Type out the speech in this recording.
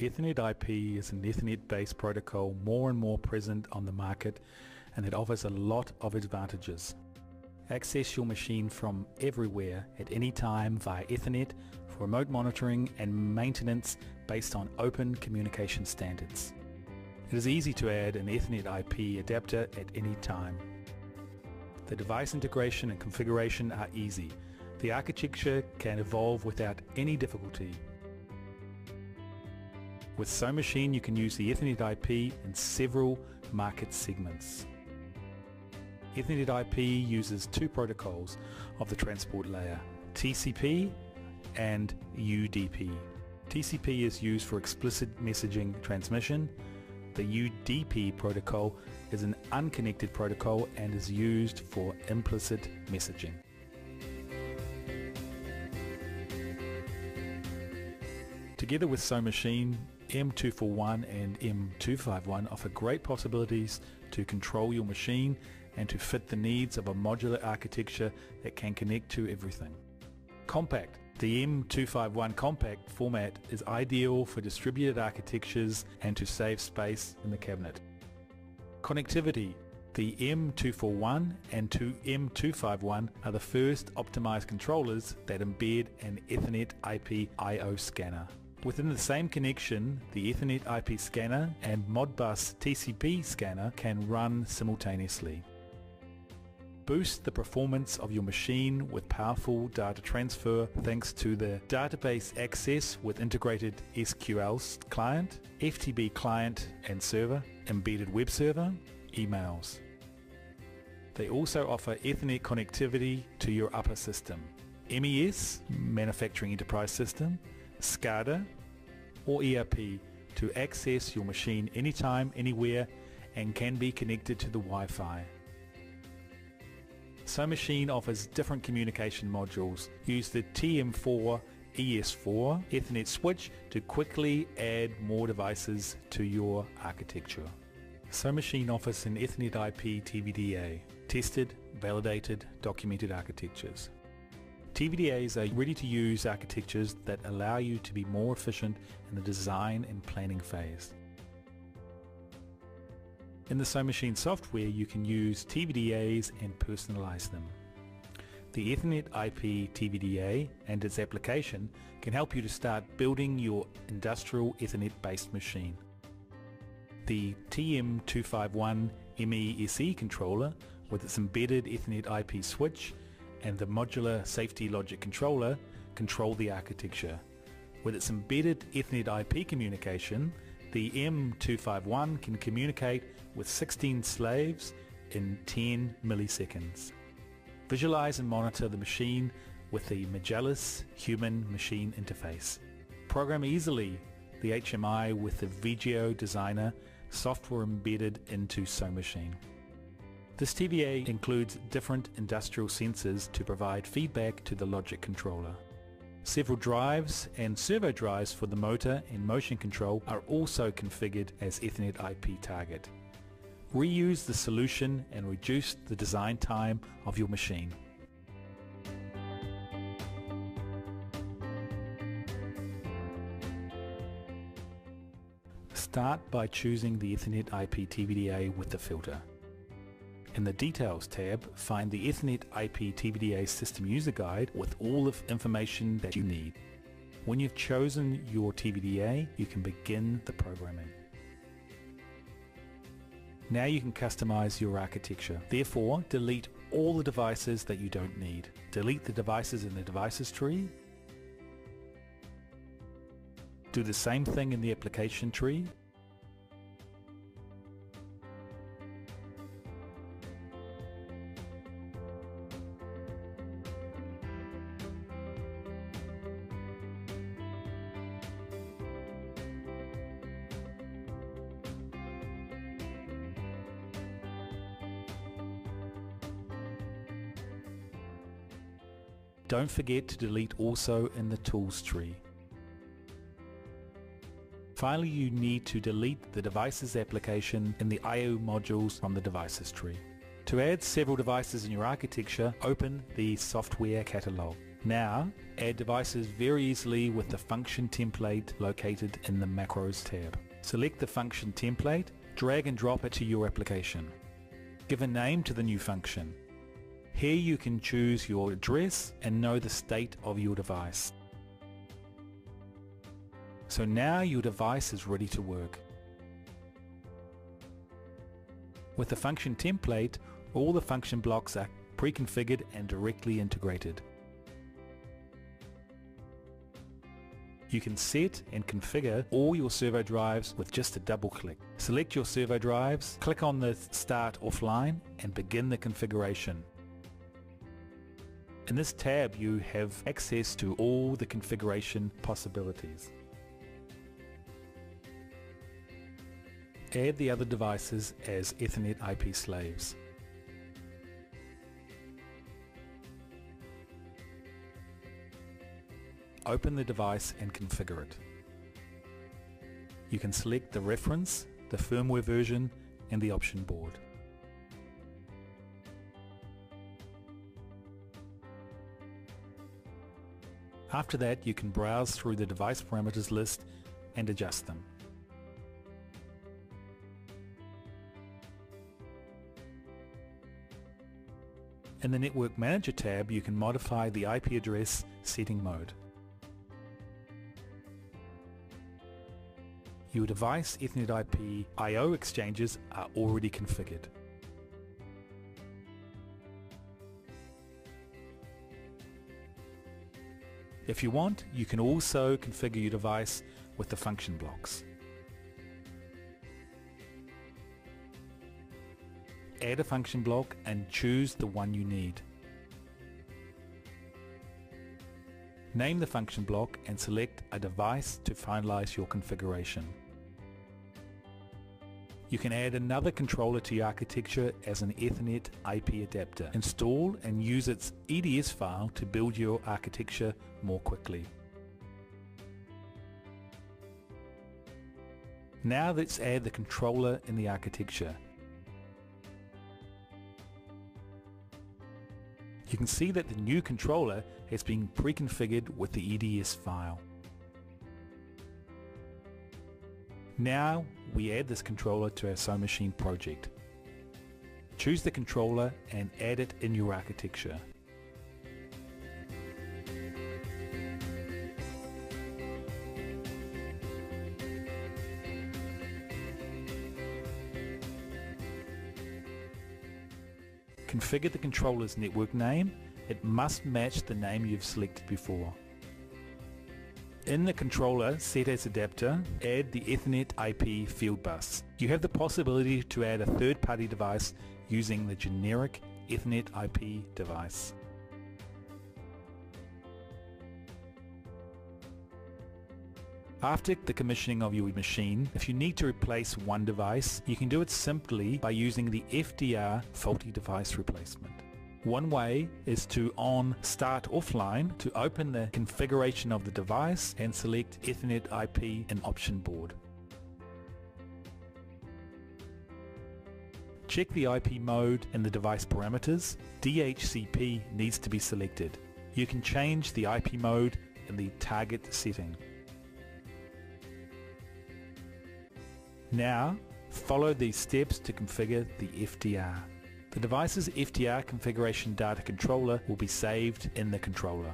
Ethernet IP is an Ethernet-based protocol more and more present on the market, and it offers a lot of advantages. Access your machine from everywhere at any time via Ethernet for remote monitoring and maintenance based on open communication standards. It is easy to add an Ethernet IP adapter at any time. The device integration and configuration are easy. The architecture can evolve without any difficulty. With SoMachine you can use the Ethernet IP in several market segments. Ethernet IP uses two protocols of the transport layer, TCP and UDP. TCP is used for explicit messaging transmission. The UDP protocol is an unconnected protocol and is used for implicit messaging. Together with SoMachine, M241 and M251 offer great possibilities to control your machine and to fit the needs of a modular architecture that can connect to everything. Compact. The M251 compact format is ideal for distributed architectures and to save space in the cabinet. Connectivity. The M241 and M251 are the first optimized controllers that embed an Ethernet IP I/O scanner. Within the same connection, the Ethernet IP scanner and Modbus TCP scanner can run simultaneously. Boost the performance of your machine with powerful data transfer thanks to the database access with integrated SQL client, FTP client and server, embedded web server, emails. They also offer Ethernet connectivity to your upper system, MES, Manufacturing Enterprise System, SCADA or ERP to access your machine anytime, anywhere, and can be connected to the Wi-Fi. SoMachine offers different communication modules. Use the TM4 ES4 Ethernet switch to quickly add more devices to your architecture. SoMachine offers an Ethernet IP TVDA, tested, validated, documented architectures. TVDAs are ready-to-use architectures that allow you to be more efficient in the design and planning phase. In the SoMachine software you can use TVDAs and personalize them. The Ethernet IP TVDA and its application can help you to start building your industrial Ethernet-based machine. The TM251 MESE controller with its embedded Ethernet IP switch and the modular safety logic controller control the architecture. With its embedded Ethernet IP communication, the M251 can communicate with 16 slaves in 10 milliseconds. Visualize and monitor the machine with the Magellan human-machine interface. Program easily the HMI with the VGO Designer software embedded into SoMachine. This TVA includes different industrial sensors to provide feedback to the logic controller. Several drives and servo drives for the motor and motion control are also configured as Ethernet IP target. Reuse the solution and reduce the design time of your machine. Start by choosing the Ethernet IP TVDA with the filter. In the Details tab, find the Ethernet IP TVDA System User Guide with all the information that you need. When you've chosen your TVDA, you can begin the programming. Now you can customize your architecture. Therefore, delete all the devices that you don't need. Delete the devices in the devices tree. Do the same thing in the application tree. Don't forget to delete also in the Tools tree. Finally, you need to delete the Devices application in the I/O modules from the Devices tree. To add several devices in your architecture, open the Software Catalog. Now, add devices very easily with the function template located in the Macros tab. Select the function template, drag and drop it to your application. Give a name to the new function. Here you can choose your address and know the state of your device. So now your device is ready to work. With the function template, all the function blocks are pre-configured and directly integrated. You can set and configure all your servo drives with just a double click. Select your servo drives, click on the Start Offline and begin the configuration. In this tab you have access to all the configuration possibilities. Add the other devices as Ethernet IP slaves. Open the device and configure it. You can select the reference, the firmware version and the option board. After that you can browse through the device parameters list and adjust them. In the Network Manager tab you can modify the IP address setting mode. Your device Ethernet IP I/O exchanges are already configured. If you want, you can also configure your device with the function blocks. Add a function block and choose the one you need. Name the function block and select a device to finalize your configuration. You can add another controller to your architecture as an Ethernet IP adapter. Install and use its EDS file to build your architecture more quickly. Now let's add the controller in the architecture. You can see that the new controller has been pre-configured with the EDS file. Now we add this controller to our SoMachine project. Choose the controller and add it in your architecture. Configure the controller's network name. It must match the name you've selected before. In the controller set as adapter, add the Ethernet IP field bus. You have the possibility to add a third-party device using the generic Ethernet IP device. After the commissioning of your machine, if you need to replace one device, you can do it simply by using the FDR faulty device replacement. One way is to on Start Offline to open the configuration of the device and select Ethernet IP in option board. Check the IP mode in the device parameters. DHCP needs to be selected. You can change the IP mode in the target setting. Now, follow these steps to configure the FDR. The device's FDR configuration data controller will be saved in the controller.